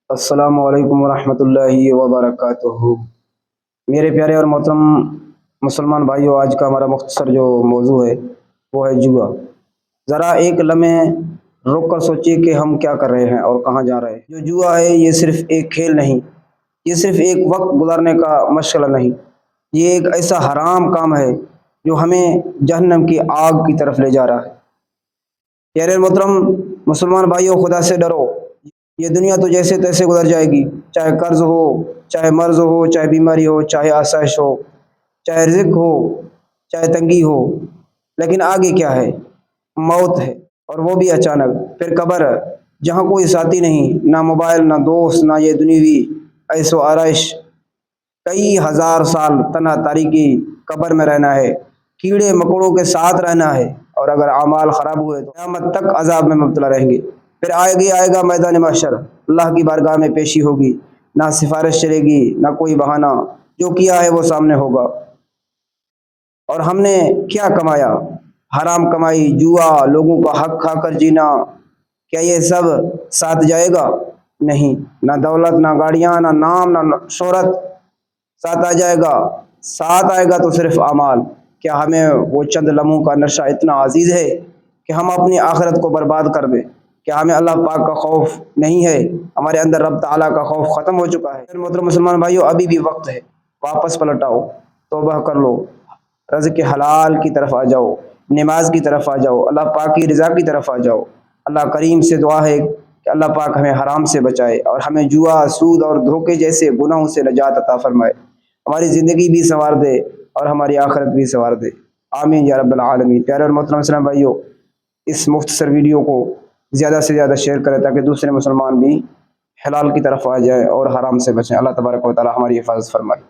السلام علیکم ورحمۃ اللہ وبرکاتہ۔ میرے پیارے اور محترم مسلمان بھائیوں، آج کا ہمارا مختصر جو موضوع ہے وہ ہے جوا۔ ذرا ایک لمحے رک کر سوچیے کہ ہم کیا کر رہے ہیں اور کہاں جا رہے ہیں۔ جو جوا ہے یہ صرف ایک کھیل نہیں، یہ صرف ایک وقت گزارنے کا مشغلہ نہیں، یہ ایک ایسا حرام کام ہے جو ہمیں جہنم کی آگ کی طرف لے جا رہا ہے۔ پیارے محترم مسلمان بھائیوں، خدا سے ڈرو۔ یہ دنیا تو جیسے تیسے گزر جائے گی، چاہے قرض ہو، چاہے مرض ہو، چاہے بیماری ہو، چاہے آسائش ہو، چاہے رزق ہو، چاہے تنگی ہو، لیکن آگے کیا ہے؟ موت ہے، اور وہ بھی اچانک۔ پھر قبر، جہاں کوئی ساتھی نہیں، نہ موبائل، نہ دوست، نہ یہ دنیوی عیش و آرائش۔ کئی ہزار سال تنہا تاریکی قبر میں رہنا ہے، کیڑے مکوڑوں کے ساتھ رہنا ہے، اور اگر اعمال خراب ہوئے تو قیامت تک عذاب میں مبتلا رہیں گے۔ پھر آئے گا میدان محشر، اللہ کی بارگاہ میں پیشی ہوگی، نہ سفارش چلے گی، نہ کوئی بہانہ۔ جو کیا ہے وہ سامنے ہوگا، اور ہم نے کیا کمایا؟ حرام کمائی، جوا، لوگوں کا حق کھا کر جینا، کیا یہ سب ساتھ جائے گا؟ نہیں، نہ دولت، نہ گاڑیاں، نہ نام، نہ شہرت ساتھ آ جائے گا۔ ساتھ آئے گا تو صرف اعمال۔ کیا ہمیں وہ چند لمحوں کا نشہ اتنا عزیز ہے کہ ہم اپنی آخرت کو برباد کر دیں؟ کیا ہمیں اللہ پاک کا خوف نہیں ہے؟ ہمارے اندر رب تعالیٰ کا خوف ختم ہو چکا ہے؟ محترم مسلمان بھائیوں، ابھی بھی وقت ہے، واپس پلٹ آؤ، توبہ کر لو، رزق حلال کی طرف آ جاؤ، نماز کی طرف آ جاؤ، اللہ پاک کی رضا کی طرف آ جاؤ۔ اللہ کریم سے دعا ہے کہ اللہ پاک ہمیں حرام سے بچائے اور ہمیں جوا، سود اور دھوکے جیسے گناہوں سے نجات عطا فرمائے، ہماری زندگی بھی سنوار دے اور ہماری آخرت بھی سنوار دے۔ آمین یا رب العالمین۔ پیارے اور محترم اسلام بھائیوں، اس مختصر ویڈیو کو زیادہ سے زیادہ شیئر کریں تاکہ دوسرے مسلمان بھی حلال کی طرف آ جائیں اور حرام سے بچیں۔ اللہ تبارک و تعالی ہماری حفاظت فرمائے۔